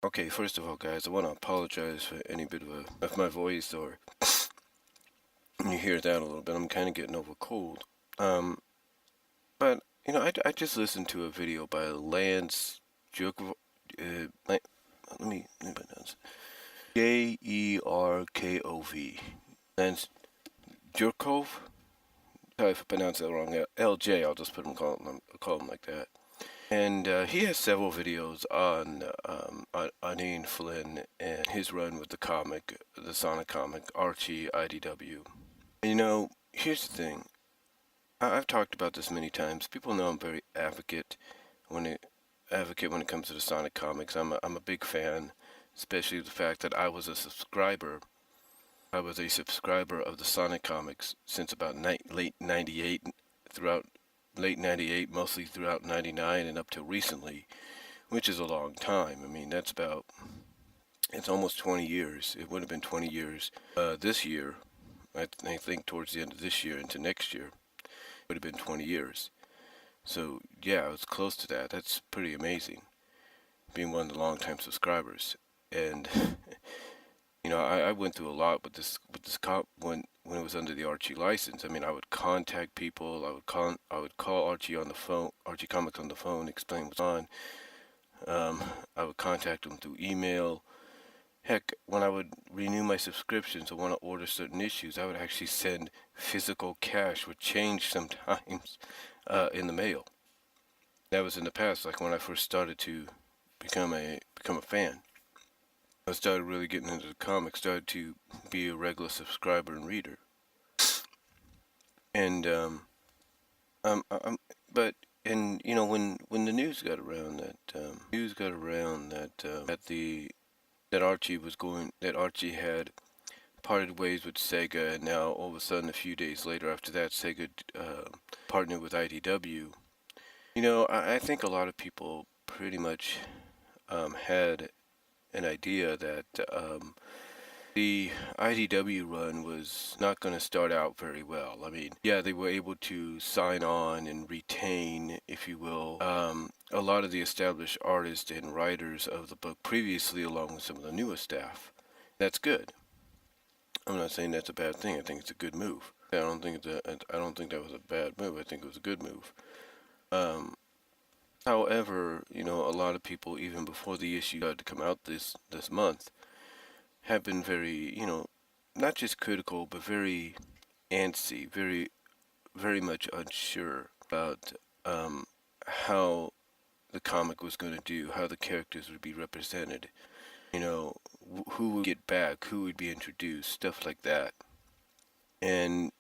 Okay, first of all, guys, I want to apologize for any bit of my voice, or you hear that a little bit. I'm kind of getting over a cold. Um, but I just listened to a video by Lance Jerkov. Let me pronounce it. Jerkov. Lance Jerkov. Sorry if I pronounce that wrong. LJ. I'll just call him like that. And he has several videos on Ian Flynn and his run with the Sonic comic, Archie IDW. Here's the thing. I've talked about this many times. People know I'm very when it advocate when it comes to the Sonic comics. I'm a big fan, especially the fact that I was a subscriber. I was a subscriber of the Sonic comics since about late '98, throughout late '98, mostly throughout '99 and up till recently, which is a long time. I mean, it's almost 20 years. It would have been 20 years this year. I think towards the end of this year into next year would have been 20 years. So yeah, I was close to that. That's pretty amazing, being one of the longtime subscribers. And I went through a lot with this comp when it was under the Archie license. I mean, I would contact people. I would call Archie on the phone, Archie Comics on the phone, explain what's on. I would contact them through email. Heck, when I would renew my subscriptions or want to order certain issues, I would actually send physical cash with change sometimes in the mail. That was in the past, like when I first started to become a fan. I started really getting into the comics, started to be a regular subscriber and reader. And but when the news got around that Archie had parted ways with Sega, and now all of a sudden, a few days later, after that, Sega partnered with IDW. I think a lot of people pretty much had an idea that the IDW run was not going to start out very well. I mean, yeah, they were able to sign on and retain, if you will, a lot of the established artists and writers of the book previously, along with some of the newest staff. That's good. I'm not saying that's a bad thing. I think it's a good move. I don't think that was a bad move. I think it was a good move. Um, However, a lot of people, even before the issue started to come out this month, have been very, not just critical, but very antsy, very much unsure about how the comic was going to do, how the characters would be represented, who would get back, who would be introduced, stuff like that. And,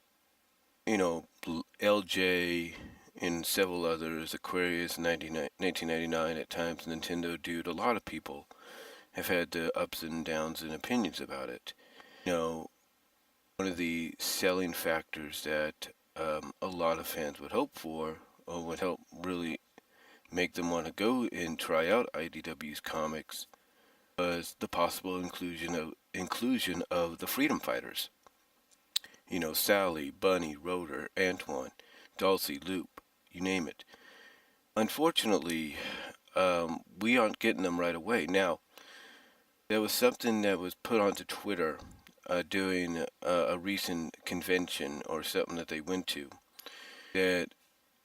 LJ and several others, Aquarius 1999 at times, Nintendo Dude, a lot of people have had the ups and downs and opinions about it. One of the selling factors that a lot of fans would hope for, or would help really make them want to go and try out IDW's comics, was the possible inclusion of the Freedom Fighters. Sally, Bunny, Rotor, Antoine, Dulcie, Loop, you name it. Unfortunately, we aren't getting them right away. Now, there was something that was put onto Twitter during a recent convention or something that they went to, that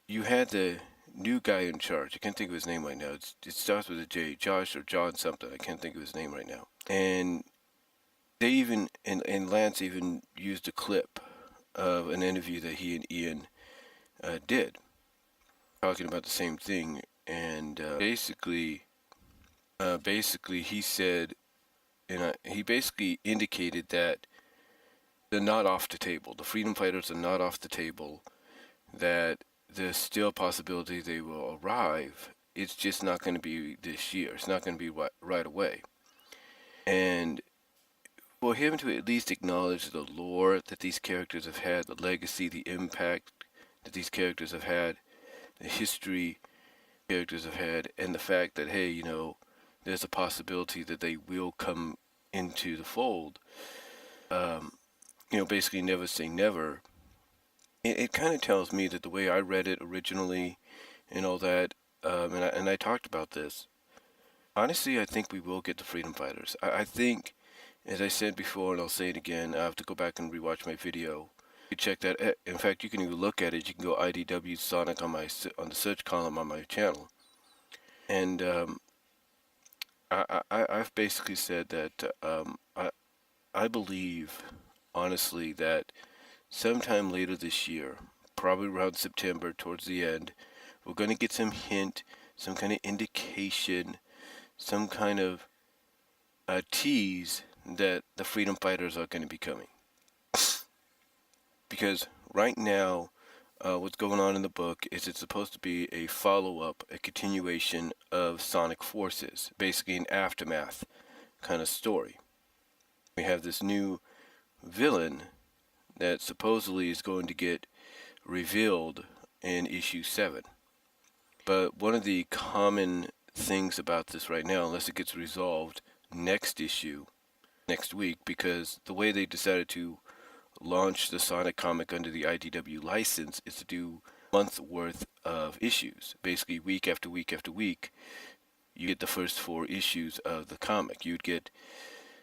you had the new guy in charge. I can't think of his name right now. It starts with a J, Josh or John something. I can't think of his name right now. And and Lance even used a clip of an interview that he and Ian did, talking about the same thing. And basically, he said, he basically indicated that they're not off the table. The Freedom Fighters are not off the table. That there's still a possibility they will arrive. It's just not going to be this year. It's not going to be right away. And for him to at least acknowledge the lore that these characters have had, the legacy, the impact that these characters have had, the history characters have had, and the fact that, hey, there's a possibility that they will come into the fold. Basically never say never. It kind of tells me that the way I read it originally and all that, and I talked about this, honestly, I think we will get the Freedom Fighters. I think, as I said before, and I'll say it again, I have to go back and rewatch my video. You check that. In fact, you can even look at it. You can go IDW Sonic on on the search column on my channel, and I've basically said that I believe honestly that sometime later this year, probably around September, towards the end, we're going to get some hint, some kind of indication, some kind of tease that the Freedom Fighters are going to be coming. Because right now, what's going on in the book is it's supposed to be a follow-up, a continuation of Sonic Forces, basically an aftermath kind of story. We have this new villain that supposedly is going to get revealed in issue 7. But one of the common things about this right now, unless it gets resolved next issue, next week, because the way they decided to launch the Sonic comic under the IDW license is to do a month worth of issues. Basically, week after week after week, you get the first 4 issues of the comic. You'd get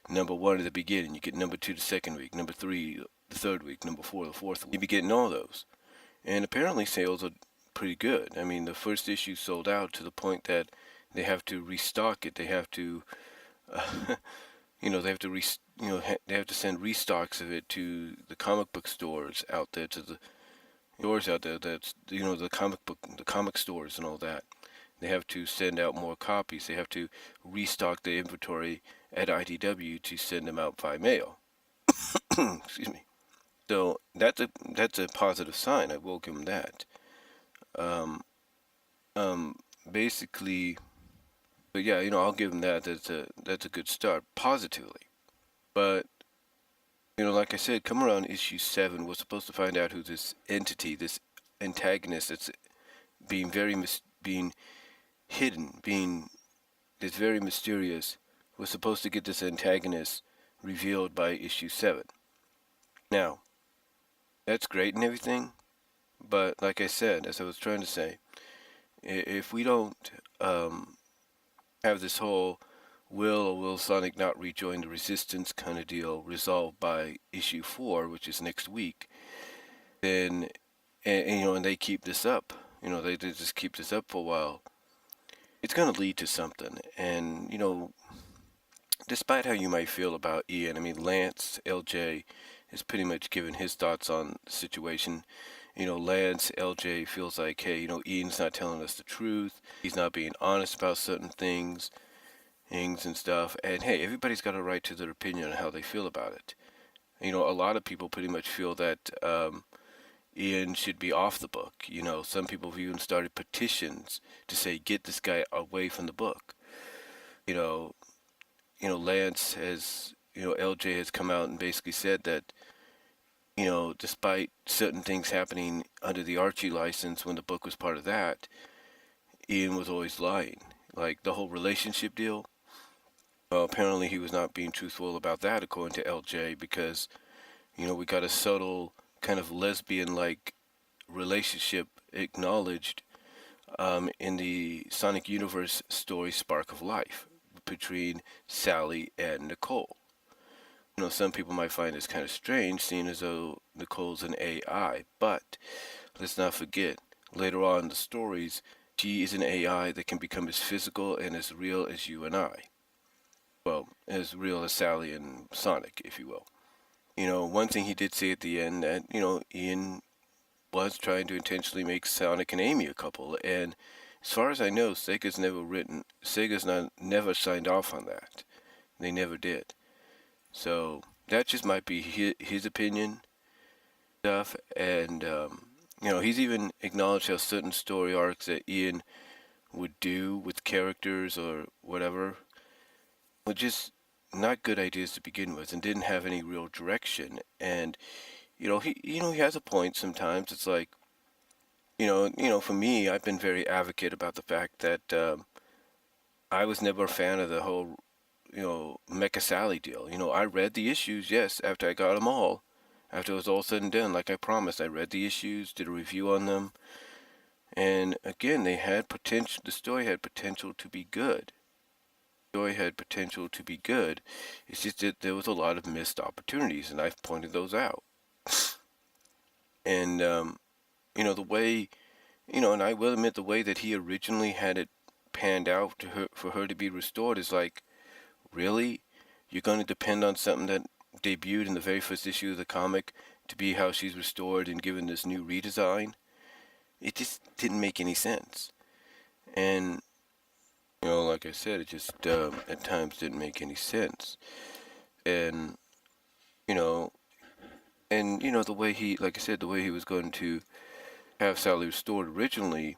number 1 at the beginning, you get number 2 the second week, number 3 the third week, number 4 the fourth week. You'd be getting all those. And apparently sales are pretty good. I mean, the first issue sold out to the point that they have to restock it. They have to, they have to they have to send restocks of it to the comic book stores out there, to the stores out there that's the comic stores and all that. They have to send out more copies. They have to restock the inventory at IDW to send them out by mail. Excuse me. So that's a positive sign. I will give them that. Um, Basically, but yeah, I'll give them that. That's a good start positively. But like I said, come around issue 7, we're supposed to find out who this entity, this antagonist that's being being hidden, being that's very mysterious. We're supposed to get this antagonist revealed by issue 7. Now, that's great and everything, but like I said, as I was trying to say, if we don't have this whole will or will Sonic not rejoin the Resistance kind of deal resolved by issue 4, which is next week, then and they keep this up, they just keep this up for a while, it's going to lead to something. And despite how you might feel about Ian, I mean, Lance LJ has pretty much given his thoughts on the situation. Lance LJ feels like, hey, Ian's not telling us the truth. He's not being honest about certain things and stuff. And hey, everybody's got a right to their opinion on how they feel about it. A lot of people pretty much feel that Ian should be off the book. Some people have even started petitions to say, get this guy away from the book. Lance has, LJ has come out and basically said that, despite certain things happening under the Archie license when the book was part of that, Ian was always lying. Like the whole relationship deal, well, apparently he was not being truthful about that according to LJ, because, we got a subtle kind of lesbian-like relationship acknowledged in the Sonic Universe story Spark of Life between Sally and Nicole. Some people might find this kind of strange, seeing as though Nicole's an AI, but let's not forget, later on in the stories, she is an AI that can become as physical and as real as you and I. Well, as real as Sally and Sonic, if you will. One thing he did say at the end that, Ian was trying to intentionally make Sonic and Amy a couple, and as far as I know, Sega's never signed off on that. They never did. So that just might be his opinion stuff, and he's even acknowledged how certain story arcs that Ian would do with characters or whatever were just not good ideas to begin with, and didn't have any real direction. And he has a point sometimes. It's like, for me, I've been very advocate about the fact that I was never a fan of the whole Mecha Sally deal. I read the issues, yes, after I got them all. After it was all said and done, like I promised, I read the issues, did a review on them. And again, they had potential, the story had potential to be good. story had potential to be good. It's just that there was a lot of missed opportunities, and I've pointed those out. And the way, and I will admit the way that he originally had it panned out to her for her to be restored is like, really, you're going to depend on something that debuted in the very first issue of the comic to be how she's restored and given this new redesign? It just didn't make any sense. And like I said, it just at times didn't make any sense. And the way he, like I said, the way he was going to have Sally restored originally,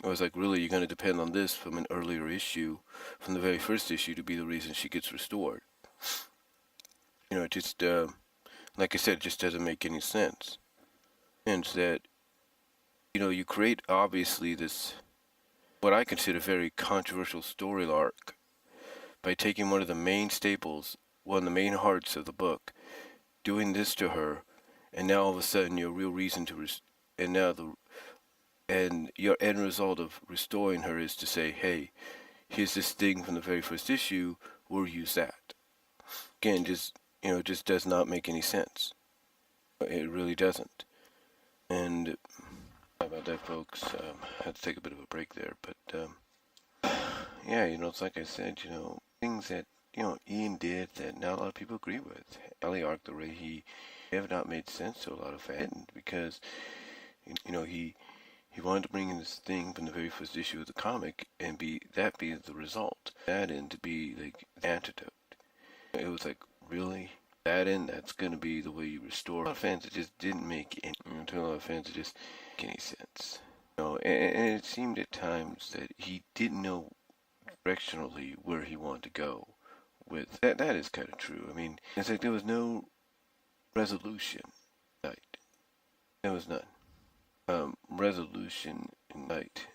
I was like, really, you're going to depend on this from an earlier issue, from the very first issue, to be the reason she gets restored. It just, like I said, it just doesn't make any sense. And that, you create, obviously, this, what I consider very controversial story arc by taking one of the main staples, one of the main hearts of the book, doing this to her, and now all of a sudden your real reason to, and your end result of restoring her is to say, hey, here's this thing from the very first issue, we'll use that. Again, just does not make any sense. It really doesn't. And sorry about that, folks. I had to take a bit of a break there, but yeah, it's like I said, things that Ian did that not a lot of people agree with. Alley Arc, the way he have not made sense to a lot of fans, because he wanted to bring in this thing from the very first issue of the comic and be the result. That end to be like antidote. It was like, really? That end, that's going to be the way you restore. A lot of fans, it just didn't make any, to a lot of fans, it just didn't make any sense. And it seemed at times that he didn't know directionally where he wanted to go with. That is kind of true. I mean, it's like there was no resolution tonight. There was none. Resolution in night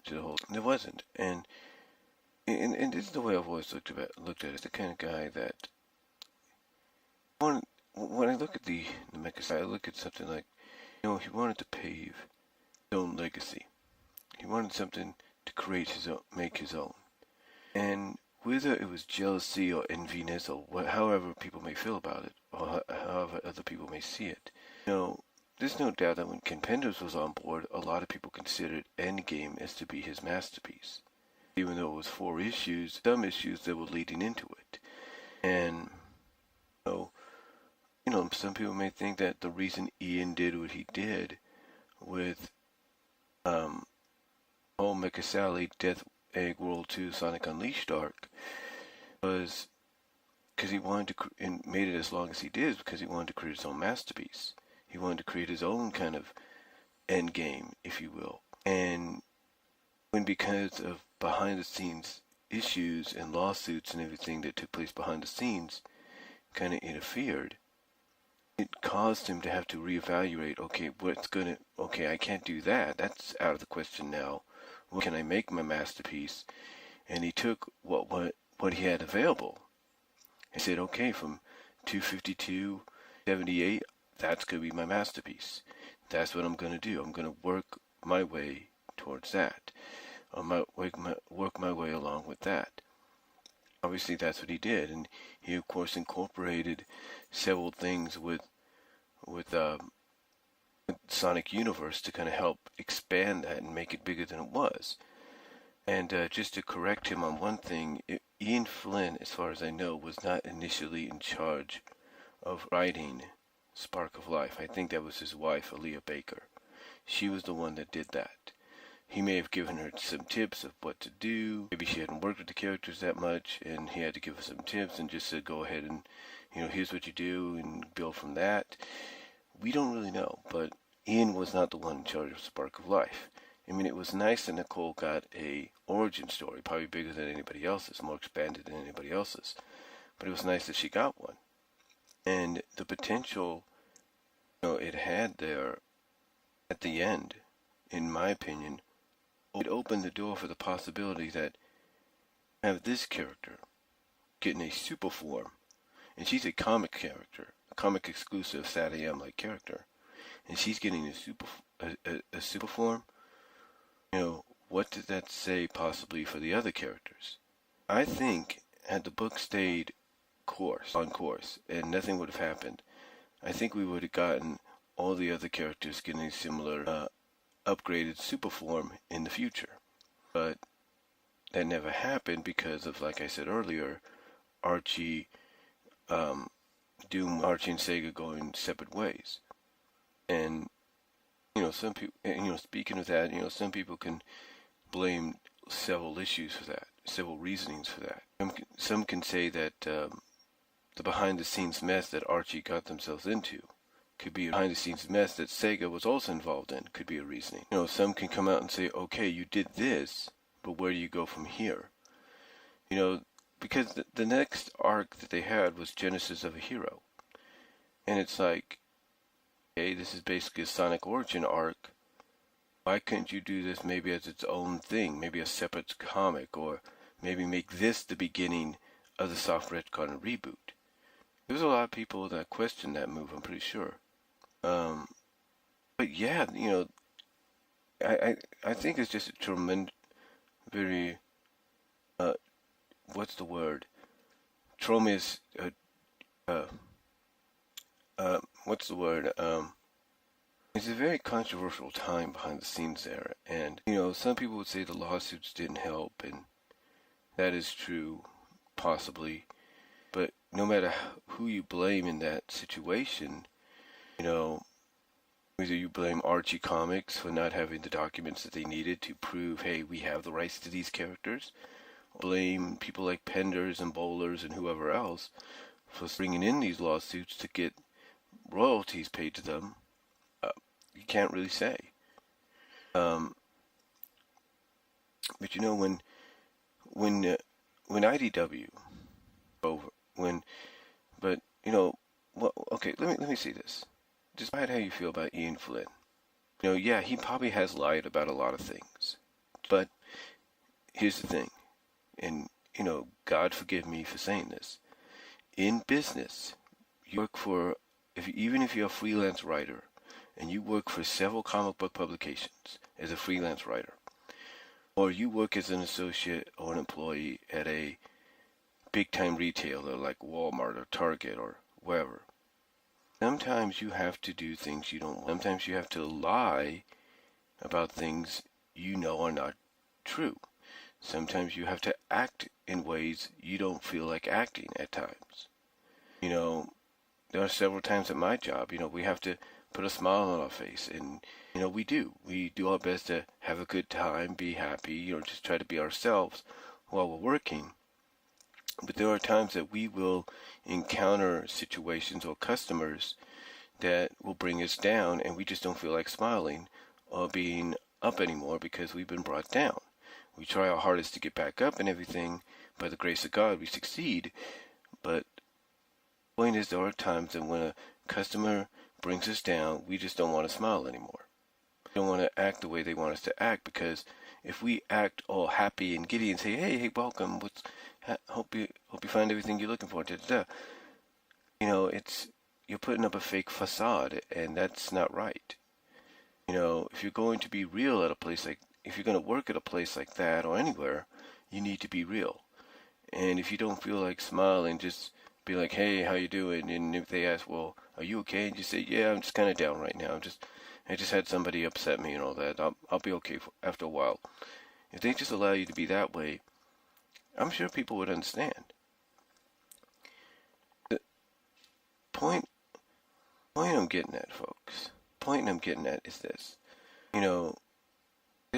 to the whole. There wasn't. And this is the way I've always looked at it. It's the kind of guy that when I look at the Mecha side, I look at something like, he wanted to pave his own legacy. He wanted something to create his own, make his own. And whether it was jealousy or enviness or however people may feel about it, or however other people may see it, there's no doubt that when Ken Penders was on board, a lot of people considered Endgame as to be his masterpiece. Even though it was 4 issues, some issues that were leading into it. And, some people may think that the reason Ian did what he did with whole Mecha Sally, Death Egg World 2, Sonic Unleashed arc was because he wanted to, and made it as long as he did, because he wanted to create his own masterpiece. He wanted to create his own kind of end game, if you will. And when, because of behind the scenes issues and lawsuits and everything that took place behind the scenes kind of interfered, it caused him to have to reevaluate, okay, I can't do that. That's out of the question now. What can I make my masterpiece? And he took what he had available. He said, okay, from 252, 78, that's going to be my masterpiece. That's what I'm going to do. I'm going to work my way towards that. Work my way along with that. Obviously, that's what he did. And he, of course, incorporated several things with Sonic Universe to kind of help expand that and make it bigger than it was. And just to correct him on one thing, Ian Flynn, as far as I know, was not initially in charge of writing Spark of Life. I think that was his wife, Aaliyah Baker. She was the one that did that. He may have given her some tips of what to do. Maybe she hadn't worked with the characters that much, and he had to give her some tips and just said, go ahead and, here's what you do, and build from that. We don't really know, but Ian was not the one in charge of Spark of Life. I mean, it was nice that Nicole got a origin story, probably bigger than anybody else's, more expanded than anybody else's. But it was nice that she got one. And the potential, it had there at the end, in my opinion, it opened the door for the possibility that have this character getting a super form, and she's a comic character, a comic exclusive SatAM-like character, and she's getting a super form. What does that say possibly for the other characters? I think had the book stayed on course, and nothing would have happened, I think we would have gotten all the other characters getting similar upgraded super form in the future. But that never happened because of, like I said earlier, Archie, Archie and Sega going separate ways. And, some people, speaking of that, some people can blame several issues for that, several reasonings for that. Some can say that the behind-the-scenes mess that Archie got themselves into could be a behind-the-scenes mess that Sega was also involved in, could be a reasoning. Some can come out and say, okay, you did this, but where do you go from here? Because the next arc that they had was Genesis of a Hero. And it's like, okay, this is basically a Sonic origin arc. Why couldn't you do this maybe as its own thing, maybe a separate comic, or maybe make this the beginning of the soft retcon and reboot? There's a lot of people that question that move, I'm pretty sure. But yeah, I think it's just a tremendous, very, what's the word? Tremendous, what's the word? It's a very controversial time behind the scenes there, and some people would say the lawsuits didn't help, and that is true, possibly. But no matter who you blame in that situation, either you blame Archie Comics for not having the documents that they needed to prove, hey, we have the rights to these characters, or blame people like Penders and Bowlers and whoever else for bringing in these lawsuits to get royalties paid to them. You can't really say. But when IDW over okay, let me see this. Despite how you feel about Ian Flynn, yeah, he probably has lied about a lot of things. But here's the thing, and God forgive me for saying this. In business, you work for, even if you're a freelance writer, and you work for several comic book publications as a freelance writer, or you work as an associate or an employee at a big-time retailer like Walmart or Target or wherever, sometimes you have to do things you don't want. Sometimes you have to lie about things are not true. Sometimes you have to act in ways you don't feel like acting at times. There are several times at my job, we have to put a smile on our face, and we do our best to have a good time, be happy, just try to be ourselves while we're working. But there are times that we will encounter situations or customers that will bring us down, and we just don't feel like smiling or being up anymore because we've been brought down. We try our hardest to get back up and everything. By the grace of God, we succeed. But the point is, there are times that when a customer brings us down, we just don't want to smile anymore. We don't want to act the way they want us to act, because if we act all happy and giddy and say, hey, welcome, hope you find everything you're looking for, you're putting up a fake facade, and that's not right. If you're going to be real at a place if you're going to work at a place like that or anywhere, you need to be real. And if you don't feel like smiling, just be like, hey, how you doing? And if they ask, well, are you okay? And you say, yeah, I'm just kind of down right now. I just had somebody upset me and all that. I'll be okay after a while. If they just allow you to be that way, I'm sure people would understand. The point I'm getting at, folks, is this. It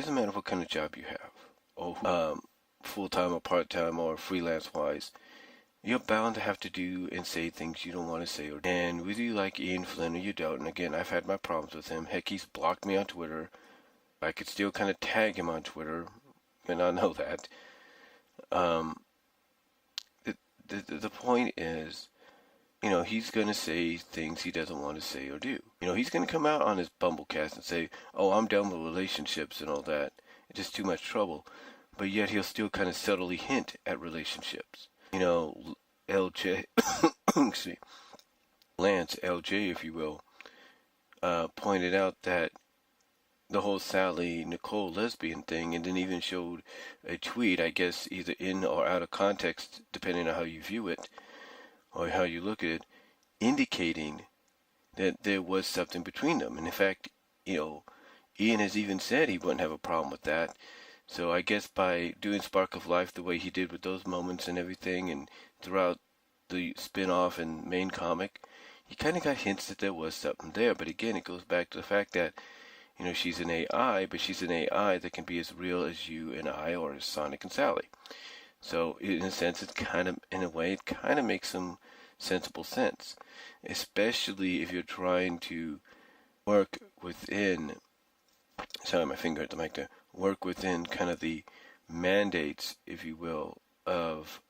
doesn't matter what kind of job you have, or full-time or part-time or freelance-wise, you're bound to have to do and say things you don't want to say. And whether you like Ian Flynn or you don't, and again, I've had my problems with him. Heck, he's blocked me on Twitter. I could still kind of tag him on Twitter, and I know that. The point is, he's going to say things he doesn't want to say or do. He's going to come out on his Bumblecast and say, oh, I'm done with relationships and all that. It's just too much trouble. But yet he'll still kind of subtly hint at relationships. LJ, excuse me, Lance, LJ, if you will, pointed out that the whole Sally Nicole lesbian thing, and then even showed a tweet, I guess either in or out of context, depending on how you view it or how you look at it, indicating that there was something between them. And in fact, Ian has even said he wouldn't have a problem with that. So I guess by doing Spark of Life the way he did with those moments and everything, and throughout the spin-off and main comic, he kind of got hints that there was something there. But again, it goes back to the fact that, she's an AI, but she's an AI that can be as real as you and I, or as Sonic and Sally. So in a sense, it kind of makes some sensible sense, especially if you're trying to work within, sorry, my finger at the mic there, work within kind of the mandates, if you will, of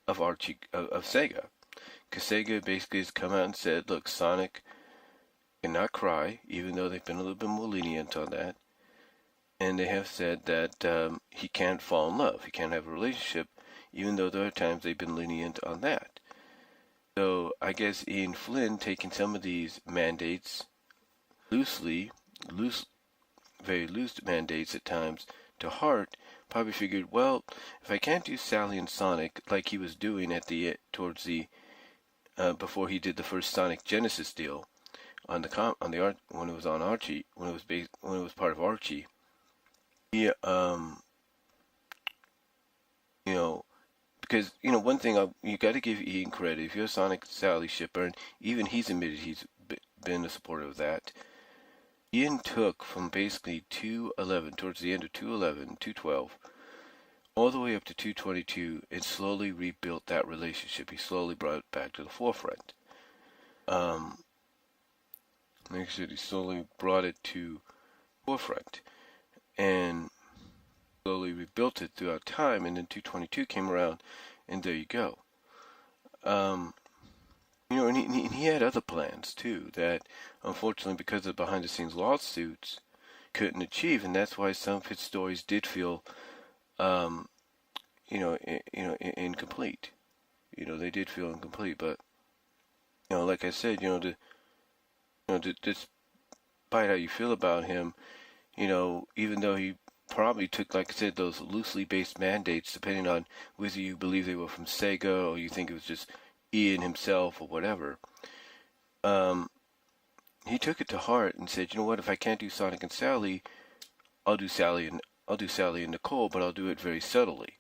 Sega. Because Sega basically has come out and said, look, Sonic cannot cry, even though they've been a little bit more lenient on that. And they have said that he can't fall in love. He can't have a relationship, even though there are times they've been lenient on that. So I guess Ian Flynn, taking some of these mandates very loose mandates at times, to heart, probably figured, well, if I can't do Sally and Sonic like he was doing towards the before he did the first Sonic Genesis deal on when it was on Archie, when it was part of Archie, he because one thing you got to give Ian credit. If you're a Sonic Sally shipper, and even he's admitted he's been a supporter of that, Ian took from basically 211, towards the end of 211, 212, all the way up to 222, and slowly rebuilt that relationship. He slowly brought it back to the forefront. Like I said, he slowly brought it to forefront, and slowly rebuilt it throughout time, and then 222 came around, and there you go. And he had other plans too that, unfortunately, because of behind-the-scenes lawsuits, couldn't achieve, and that's why some of his stories did feel, incomplete. They did feel incomplete, but like I said, despite how you feel about him, even though he probably took, like I said, those loosely based mandates, depending on whether you believe they were from Sega or you think it was just Ian himself or whatever. He took it to heart and said, you know what, if I can't do Sonic and Sally, I'll do Sally and Nicole, but I'll do it very subtly.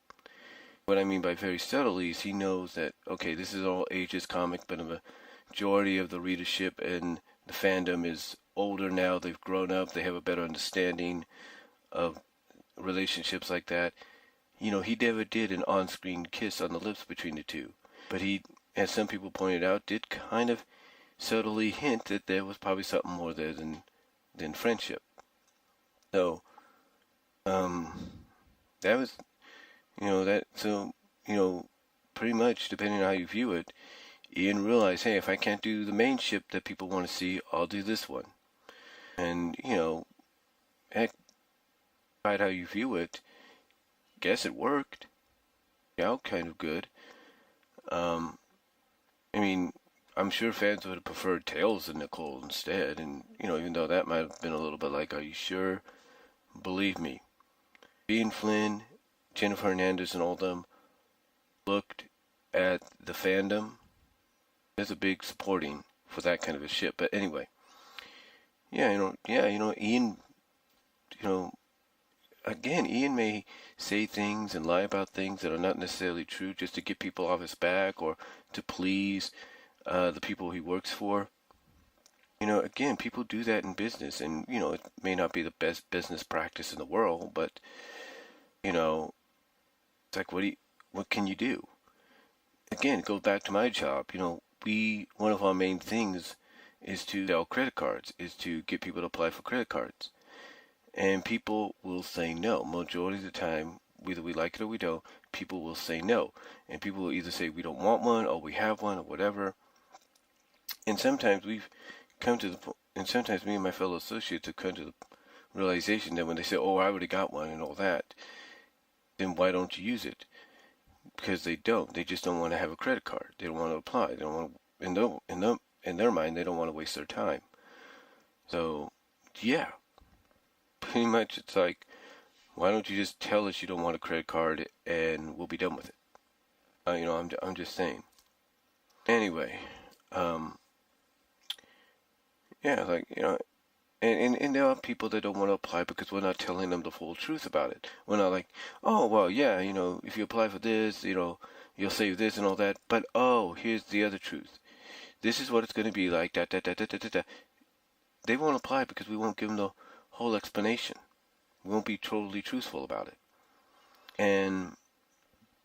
What I mean by very subtly is he knows that, okay, this is all ages comic, but a majority of the readership and the fandom is older now. They've grown up. They have a better understanding of relationships like that. He never did an on-screen kiss on the lips between the two. But he, as some people pointed out, did kind of subtly hint that there was probably something more there than friendship. So, that was, pretty much, depending on how you view it, Ian realized, hey, if I can't do the main ship that people want to see, I'll do this one. And, heck, despite how you view it, guess it worked. Yeah, kind of good. I'm sure fans would have preferred Tails and Nicole instead, and, even though that might have been a little bit like, are you sure? Believe me, Ian Flynn, Jennifer Hernandez, and all of them looked at the fandom. There's a big supporting for that kind of a ship. But anyway, Ian, again, Ian may say things and lie about things that are not necessarily true just to get people off his back or to please the people he works for. Again, people do that in business, and, it may not be the best business practice in the world, but, it's like, what can you do? Again, it goes back to my job. One of our main things is to sell credit cards, is to get people to apply for credit cards. And people will say no. Majority of the time, whether we like it or we don't, people will say no. And people will either say we don't want one, or we have one, or whatever. And sometimes sometimes me and my fellow associates have come to the realization that when they say, oh, I already got one and all that, then why don't you use it? Because they don't. They just don't want to have a credit card. They don't want to apply. They don't want to, in their mind, they don't want to waste their time. So, yeah. pretty much it's like, why don't you just tell us you don't want a credit card and we'll be done with it? I'm just saying. Anyway, um, yeah, like, and there are people that don't want to apply because we're not telling them the full truth about it. We're not like, oh, well, yeah, if you apply for this, you'll save this and all that. But, oh, here's the other truth. This is what it's going to be like, da, da, da, da, da, da, da. They won't apply because we won't give them the whole explanation. We won't be totally truthful about it. And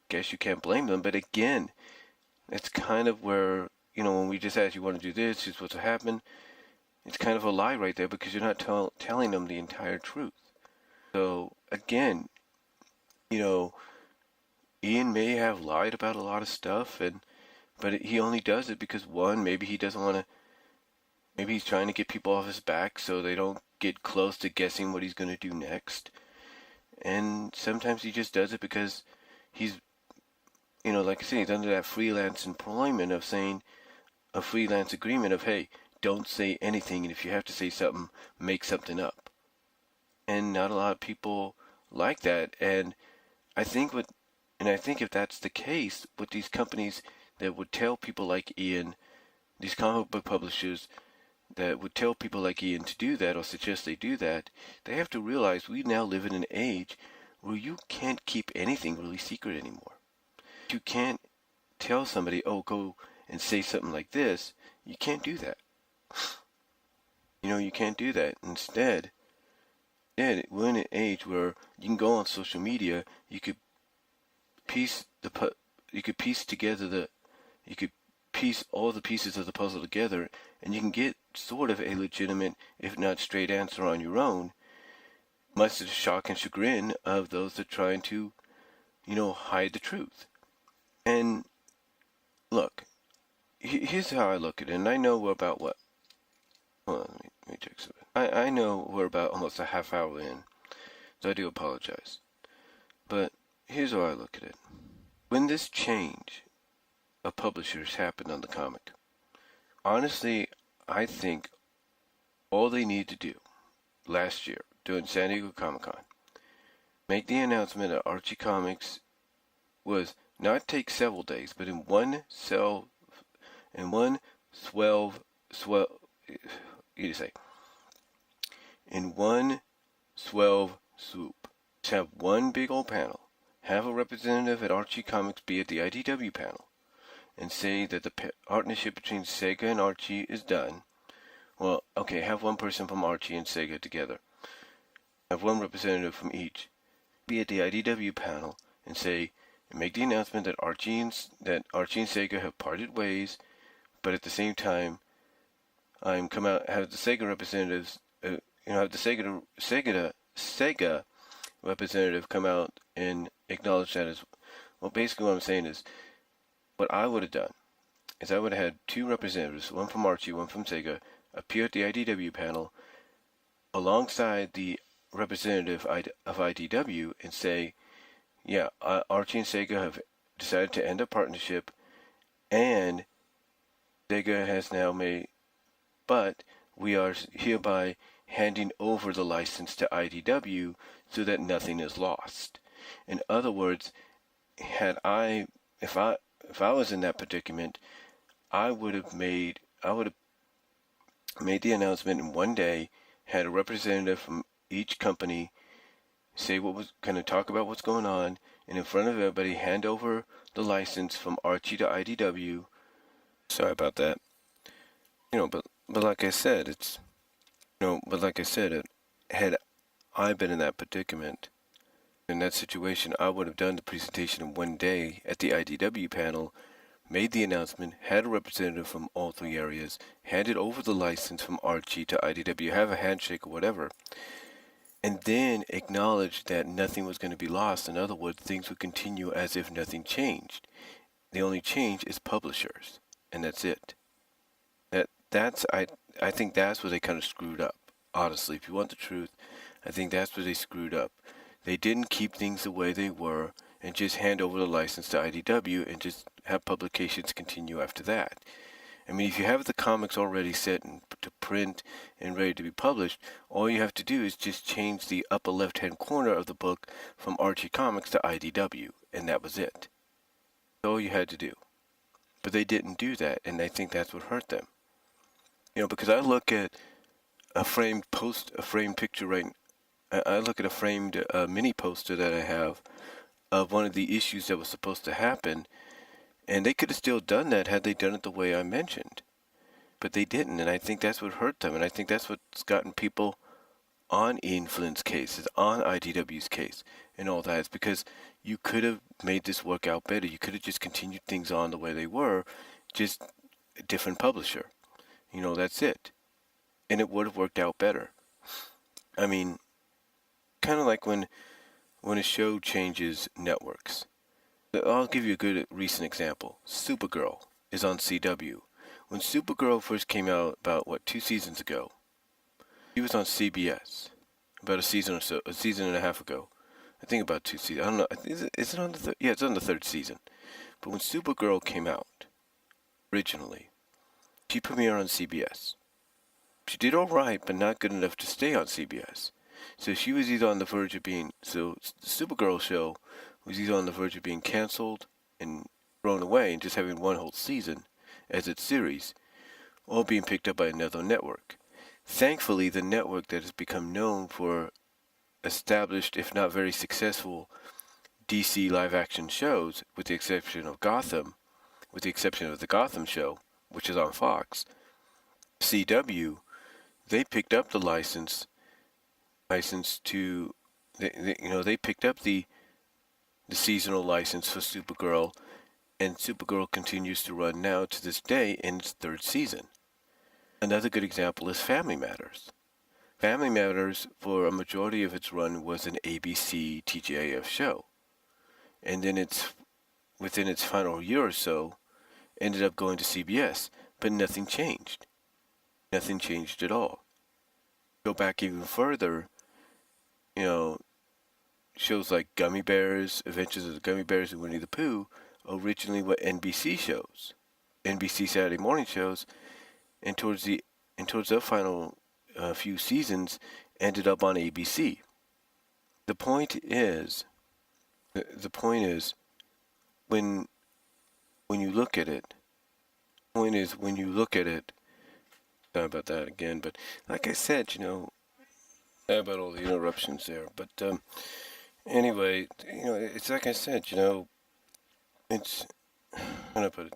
guess you can't blame them. But again, it's kind of where, when we just ask you want to do this, here's what's happen. It's kind of a lie right there because you're not telling them the entire truth. So again, Ian may have lied about a lot of stuff, but he only does it because one, maybe he doesn't want to. Maybe he's trying to get people off his back so they don't get close to guessing what he's going to do next. And sometimes he just does it because he's, like I said, he's under that freelance employment of saying, a freelance agreement of, hey, don't say anything, and if you have to say something, make something up. And not a lot of people like that. And I think if that's the case with these companies that would tell people like Ian, these comic book publishers that would tell people like Ian to do that or suggest they do that, they have to realize we now live in an age where you can't keep anything really secret anymore. You can't tell somebody, oh, go and say something like this. You can't do that. You can't do that. Instead, we're in an age where you can go on social media, you could piece all the pieces of the puzzle together, and you can get sort of a legitimate, if not straight answer on your own, much to the shock and chagrin of those that are trying to, hide the truth. And look, here's how I look at it, and I know we're about what? Hold on, let me check something. I know we're about almost a half hour in, so I do apologize. But here's how I look at it. When this change of publishers happened on the comic, honestly, I think all they need to do last year during San Diego Comic-Con, make the announcement that Archie Comics was not take several days, but in one swoop, to have one big old panel, have a representative at Archie Comics be at the IDW panel, and say that the partnership between Sega and Archie is done. Well, okay, have one person from Archie and Sega together. Have one representative from each be at the IDW panel and make the announcement that Archie and Sega have parted ways, but at the same time, have the Sega representatives, have the Sega representative come out and acknowledge that as well. Basically, what I'm saying is, what I would have done is I would have had two representatives, one from Archie, one from Sega, appear at the IDW panel alongside the representative of IDW and say, yeah, Archie and Sega have decided to end a partnership, and Sega has now but we are hereby handing over the license to IDW so that nothing is lost. In other words, if I was in that predicament, I would have made the announcement in one day, had a representative from each company say what was going to talk about what's going on, and in front of everybody hand over the license from Archie to IDW. Sorry about that. But like I said, had I been in that predicament, in that situation, I would have done the presentation in one day at the IDW panel, made the announcement, had a representative from all three areas, handed over the license from Archie to IDW, have a handshake or whatever, and then acknowledge that nothing was going to be lost. In other words, things would continue as if nothing changed. The only change is publishers, and that's it. I think that's where they kind of screwed up. Honestly, if you want the truth, I think that's where they screwed up. They didn't keep things the way they were and just hand over the license to IDW and just have publications continue after that. I mean, if you have the comics already set to print and ready to be published, all you have to do is just change the upper left-hand corner of the book from Archie Comics to IDW, and that was it. That's all you had to do. But they didn't do that, and I think that's what hurt them. Because I look at a framed picture I look at a framed mini poster that I have of one of the issues that was supposed to happen, and they could have still done that had they done it the way I mentioned. But they didn't, and I think that's what hurt them, and I think that's what's gotten people on Ian Flynn's case, on IDW's case, and all that. It's because you could have made this work out better. You could have just continued things on the way they were, just a different publisher. That's it. And it would have worked out better. I mean, kind of like when a show changes networks. I'll give you a good recent example. Supergirl is on CW. When Supergirl first came out about, 2 seasons ago, she was on CBS about a season and a half ago. I think about 2 seasons. I don't know. Is it on the third? Yeah, it's on the 3rd season. But when Supergirl came out, originally, she premiered on CBS. She did all right, but not good enough to stay on CBS. So she was either on the verge of being, the Supergirl show was either on the verge of being canceled and thrown away and just having one whole season as its series, or being picked up by another network. Thankfully, the network that has become known for established, if not very successful, DC live-action shows, with the exception of the Gotham show, which is on Fox, CW, they picked up the license to, they picked up the seasonal license for Supergirl, and Supergirl continues to run now to this day in its 3rd season. Another good example is Family Matters. Family Matters, for a majority of its run, was an ABC TGIF show. And then within its final year or so, ended up going to CBS, but nothing changed. Nothing changed at all. Go back even further, shows like Gummy Bears, Adventures of the Gummy Bears and Winnie the Pooh, originally were NBC shows, NBC Saturday morning shows, and towards their final few seasons, ended up on ABC. The point is, when you look at it, sorry about that again, but like I said, sorry about all the interruptions there, but anyway, it's like I said, it's, how do I put it?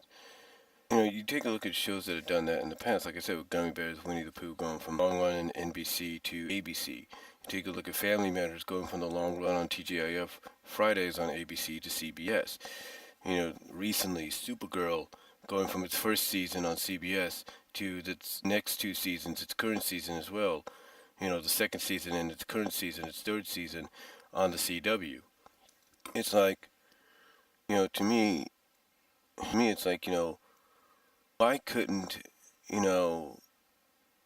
You take a look at shows that have done that in the past, like I said, with Gummy Bears, Winnie the Pooh going from long run on NBC to ABC. You take a look at Family Matters going from the long run on TGIF Fridays on ABC to CBS. Recently, Supergirl going from its 1st season on CBS to its next 2 seasons, its current season as well. The 2nd season and its current season, its 3rd season on the CW. It's like, to me, it's like, why couldn't,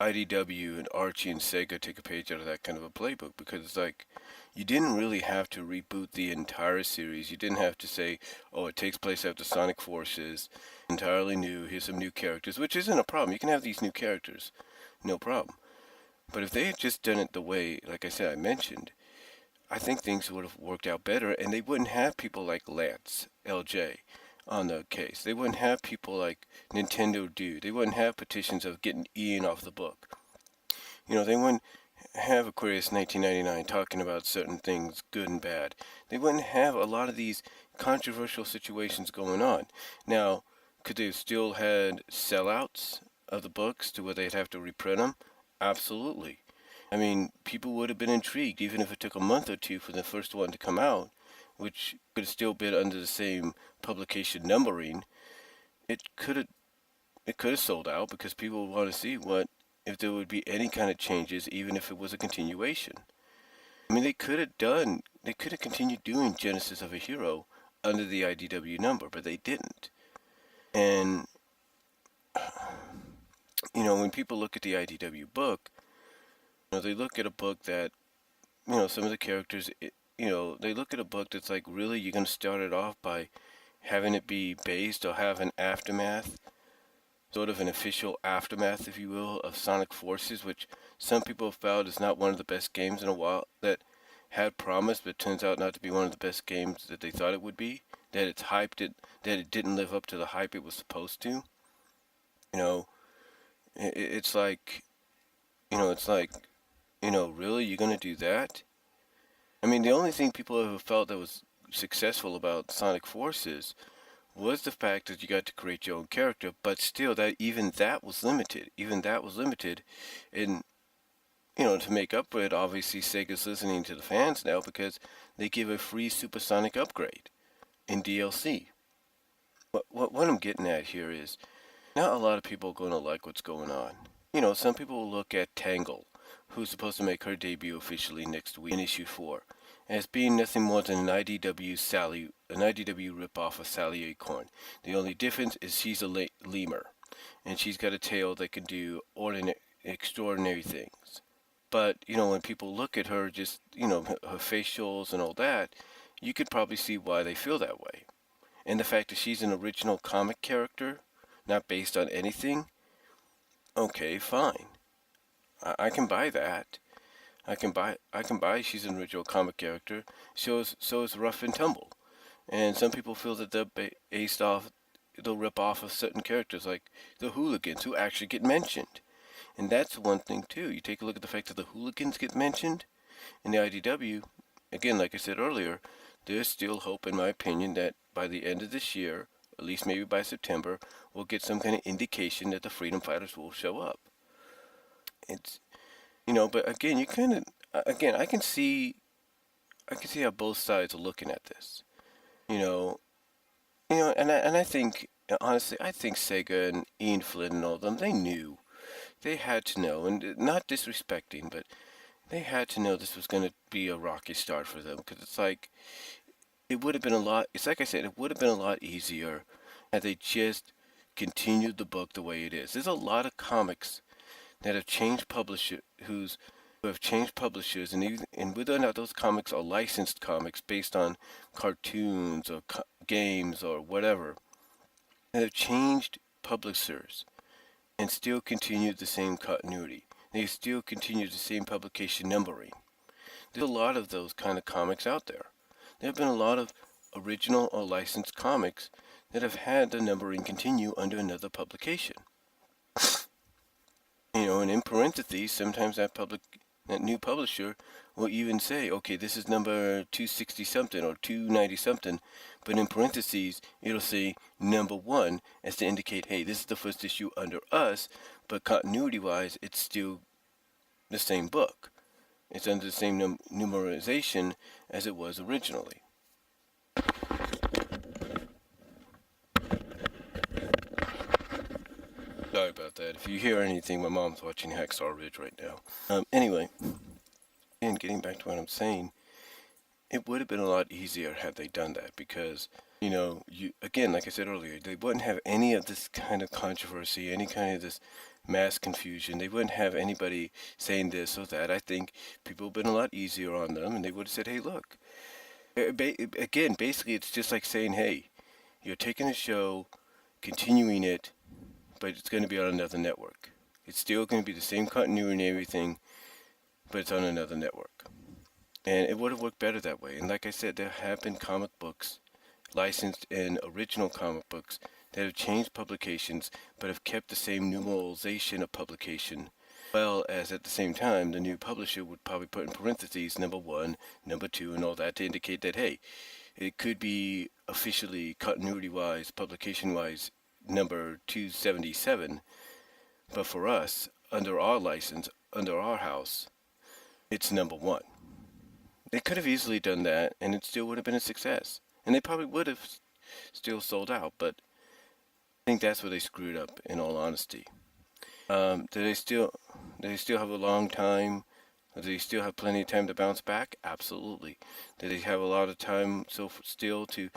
IDW and Archie and Sega take a page out of that kind of a playbook? Because it's like, you didn't really have to reboot the entire series. You didn't have to say, oh, it takes place after Sonic Forces, entirely new, here's some new characters, which isn't a problem. You can have these new characters, no problem. But if they had just done it the way, like I said, I mentioned, I think things would have worked out better, and they wouldn't have people like Lance, LJ, on the case. They wouldn't have people like Nintendo Dude. They wouldn't have petitions of getting Ian off the book. They wouldn't have Aquarius 1999 talking about certain things, good and bad. They wouldn't have a lot of these controversial situations going on. Now, could they have still had sellouts of the books to where they'd have to reprint them? Absolutely. I mean, people would have been intrigued, even if it took a month or two for the first one to come out, which could have still been under the same publication numbering. It could have sold out because people would want to see if there would be any kind of changes, even if it was a continuation. I mean, they could have continued doing Genesis of a Hero under the IDW number, but they didn't. And, when people look at the IDW book, they look at a book that, some of the characters, they look at a book that's like, really, you're going to start it off by having it be based or have an aftermath sort of an official aftermath, if you will, of Sonic Forces, which some people have felt is not one of the best games in a while, that had promise, but turns out not to be one of the best games that they thought it would be. That it's hyped it, that it didn't live up to the hype it was supposed to. You know, it's like, it's like, really, you're gonna do that? I mean, the only thing people ever felt that was successful about Sonic Forces was the fact that you got to create your own character, but still, that even that was limited. Even that was limited, and to make up for it, obviously Sega's listening to the fans now because they give a free supersonic upgrade in DLC. What I'm getting at here is not a lot of people are going to like what's going on. Some people will look at Tangle, who's supposed to make her debut officially next week in issue 4, as being nothing more than an IDW ripoff of Sally Acorn. The only difference is she's a lemur, and she's got a tail that can do extraordinary things. But, when people look at her, just, her facials and all that, you could probably see why they feel that way. And the fact that she's an original comic character, not based on anything, okay, fine. I can buy that. I can buy she's an original comic character. So is Rough and Tumble. And some people feel that they'll rip off of certain characters like the Hooligans who actually get mentioned. And that's one thing too. You take a look at the fact that the Hooligans get mentioned in the IDW. Again, like I said earlier, there's still hope, in my opinion, that by the end of this year, at least maybe by September, we'll get some kind of indication that the Freedom Fighters will show up. It's, but again, I can see how both sides are looking at this. And I think, honestly, I think Sega and Ian Flynn and all of them, they had to know, and not disrespecting, but they had to know this was going to be a rocky start for them, because it's like, it's like I said, it would have been a lot easier had they just continued the book the way it is. There's a lot of comics that have changed who have changed publishers, and whether or not those comics are licensed comics based on cartoons or games or whatever, that have changed publishers and still continued the same continuity. They still continued the same publication numbering. There's a lot of those kind of comics out there. There have been a lot of original or licensed comics that have had the numbering continue under another publication. And in parentheses, sometimes that new publisher will even say, okay, this is number 260 something or 290 something, but in parentheses, it'll say number 1 as to indicate, hey, this is the first issue under us, but continuity-wise, it's still the same book. It's under the same numerization as it was originally. Sorry about that. If you hear anything, my mom's watching Hacksaw Ridge right now. Anyway, and getting back to what I'm saying, it would have been a lot easier had they done that because, again, like I said earlier, they wouldn't have any of this kind of controversy, any kind of this mass confusion. They wouldn't have anybody saying this or that. I think people would have been a lot easier on them, and they would have said, hey, look. Again, basically, it's just like saying, hey, you're taking a show, continuing it, but it's going to be on another network. It's still going to be the same continuity and everything, but it's on another network. And it would have worked better that way. And like I said, there have been comic books, licensed and original comic books, that have changed publications, but have kept the same numeralization of publication, well as at the same time, the new publisher would probably put in parentheses number 1, number 2, and all that to indicate that, hey, it could be officially, continuity-wise, publication-wise, number 277, but for us, under our license, under our house, it's number 1. They could have easily done that, and it still would have been a success. And they probably would have still sold out, but I think that's where they screwed up, in all honesty. Do they still have a long time? Do they still have plenty of time to bounce back? Absolutely. Do they have a lot of time still to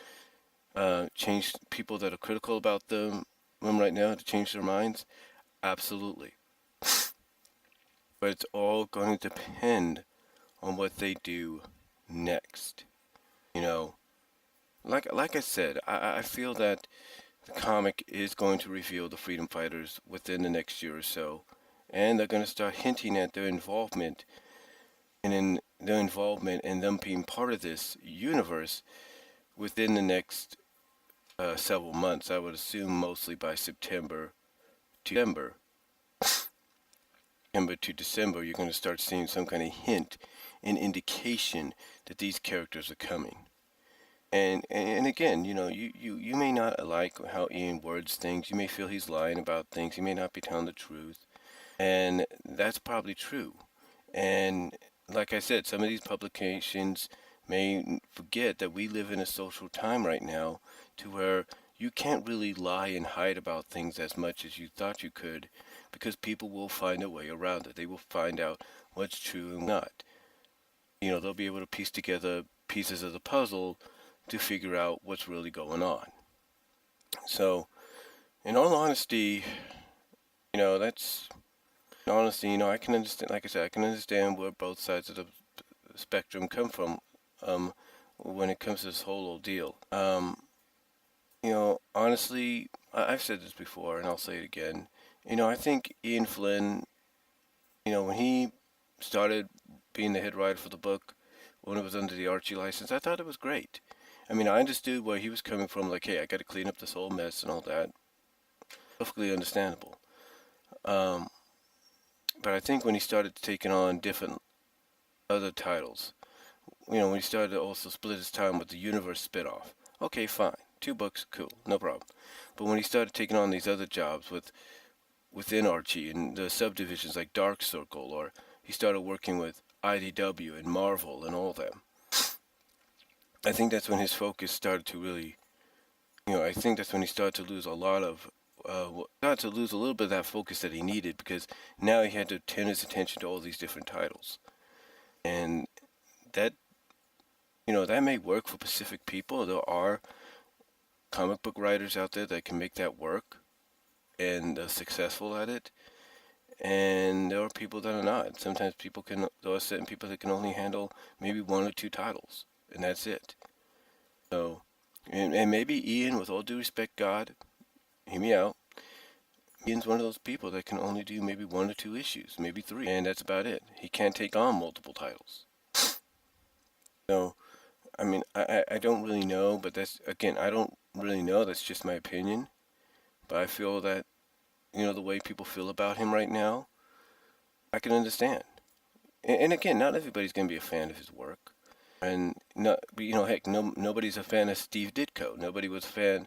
change people that are critical about them right now to change their minds? Absolutely. But it's all going to depend on what they do next. Like I said, I feel that the comic is going to reveal the freedom fighters within the next year or so, and they're going to start hinting at their involvement and in their involvement and them being part of this universe within the next several months. I would assume mostly by December, September to December, you're going to start seeing some kind of hint and indication that these characters are coming. And again, you may not like how Ian words things. You may feel he's lying about things. He may not be telling the truth. And that's probably true. And like I said, some of these publications may forget that we live in a social time right now to where you can't really lie and hide about things as much as you thought you could, because people will find a way around it. They will find out what's true and not. They'll be able to piece together pieces of the puzzle to figure out what's really going on. So, in all honesty, that's honestly, I can understand. Like I said, I can understand where both sides of the spectrum come from when it comes to this whole ordeal. Honestly, I've said this before, and I'll say it again. I think Ian Flynn, when he started being the head writer for the book, when it was under the Archie license, I thought it was great. I mean, I understood where he was coming from, like, hey, I got to clean up this whole mess and all that. Perfectly understandable. But I think when he started taking on different other titles, when he started to also split his time with the Universe spinoff, okay, fine. 2 books, cool, no problem. But when he started taking on these other jobs within Archie and the subdivisions like Dark Circle, or he started working with IDW and Marvel and all them, I think that's when his focus started to really, I think that's when he started to lose a lot of, started to lose a little bit of that focus that he needed, because now he had to turn his attention to all these different titles. And that, that may work for specific people. There are comic book writers out there that can make that work and are successful at it. And there are people that are not. Sometimes there are certain people that can only handle maybe 1 or 2 titles, and that's it. So, and maybe Ian, with all due respect, God, hear me out. Ian's one of those people that can only do maybe 1 or 2 issues, maybe 3, and that's about it. He can't take on multiple titles. So, I mean, I don't really know, but that's, again, I don't really know. That's just my opinion. But I feel that, the way people feel about him right now, I can understand. And again, not everybody's going to be a fan of his work. And, heck, nobody's a fan of Steve Ditko. Nobody was a fan.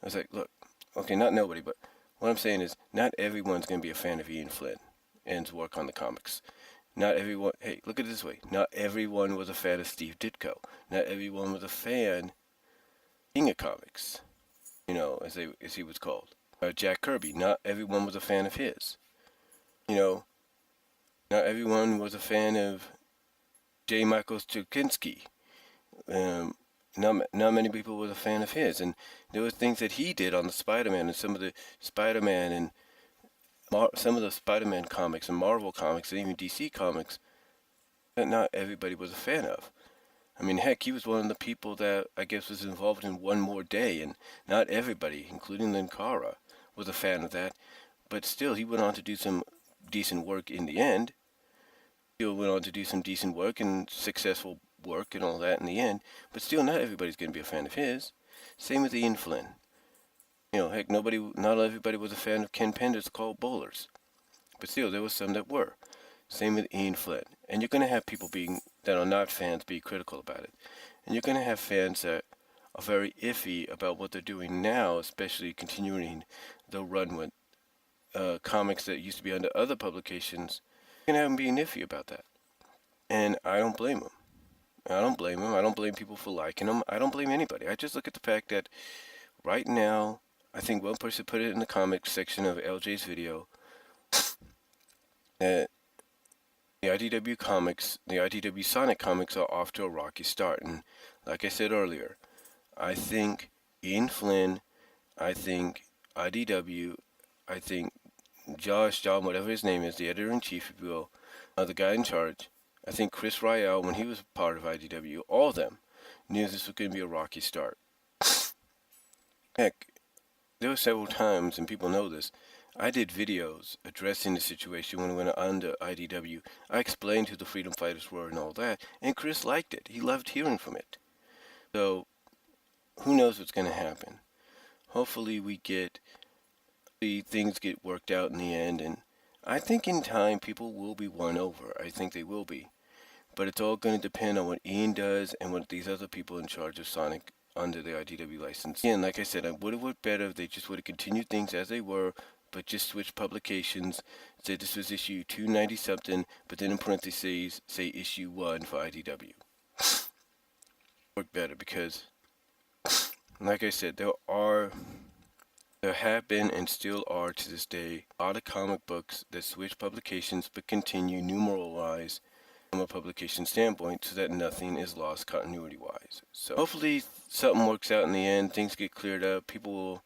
I was like, look, okay, not nobody, but what I'm saying is not everyone's going to be a fan of Ian Flynn and his work on the comics. Not everyone, hey, look at it this way. Not everyone was a fan of Steve Ditko. Not everyone was a fan of King of Comics, as he was called. Jack Kirby, not everyone was a fan of his. Not everyone was a fan of J. Michael Straczynski. Not many people were a fan of his. And there were things that he did on the Spider-Man and some of the Spider-Man and some of the Spider-Man comics and Marvel comics and even DC comics that not everybody was a fan of. I mean, heck, he was one of the people that I guess was involved in One More Day, and not everybody, including Linkara, was a fan of that. But still, he went on to do some decent work in the end. He went on to do some decent work and successful work and all that in the end. But still, not everybody's going to be a fan of his. Same with Ian Flynn. Heck, not everybody was a fan of Ken Pender's Called Bowlers. But still, there were some that were. Same with Ian Flynn. And you're going to have people that are not fans be critical about it. And you're going to have fans that are very iffy about what they're doing now, especially continuing the run with comics that used to be under other publications. You're going to have them being iffy about that. And I don't blame them. I don't blame them. I don't blame people for liking them. I don't blame anybody. I just look at the fact that right now, I think one person put it in the comics section of LJ's video, that the IDW comics, the IDW Sonic comics are off to a rocky start. And like I said earlier, I think Ian Flynn, I think IDW, I think John, whatever his name is, the editor-in-chief, if you will, the guy in charge, I think Chris Ryall, when he was part of IDW, all of them knew this was going to be a rocky start. Heck, There were several times, and people know this, I did videos addressing the situation when we went under IDW. I explained who the freedom fighters were and all that, and Chris liked it. He loved hearing from it. So, who knows what's going to happen? Hopefully things get worked out in the end, and I think in time people will be won over. I think they will be. But it's all going to depend on what Ian does and what these other people in charge of Sonic under the IDW license. Again, like I said, I would have worked better if they just would have continued things as they were, but just switched publications. Said this was issue 290 something, but then in parentheses say issue 1 for IDW. Work better because, like I said, there have been and still are to this day a lot of comic books that switch publications but continue numeral-wise from a publication standpoint so that nothing is lost continuity-wise. So hopefully something works out in the end, things get cleared up, people will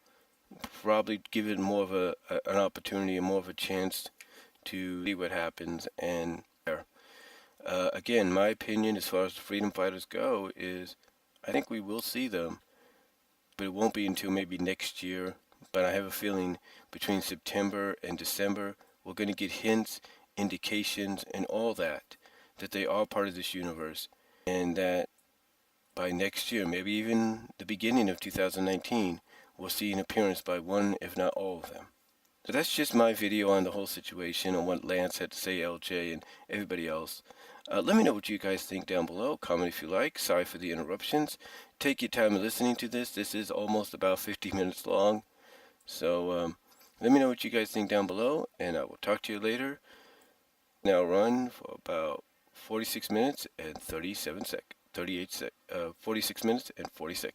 probably give it more of an opportunity and more of a chance to see what happens. And again, my opinion as far as the freedom fighters go is I think we will see them, but it won't be until maybe next year. But I have a feeling between September and December, we're going to get hints, indications, and all that they are part of this universe, and that by next year, maybe even the beginning of 2019, we'll see an appearance by one, if not all of them. So that's just my video on the whole situation and what Lance had to say, LJ, and everybody else. Let me know what you guys think down below. Comment if you like. Sorry for the interruptions. Take your time listening to this. This is almost about 50 minutes long. So let me know what you guys think down below, and I will talk to you later. Now run for about 46 minutes and 37 seconds. 46 minutes and 40 seconds.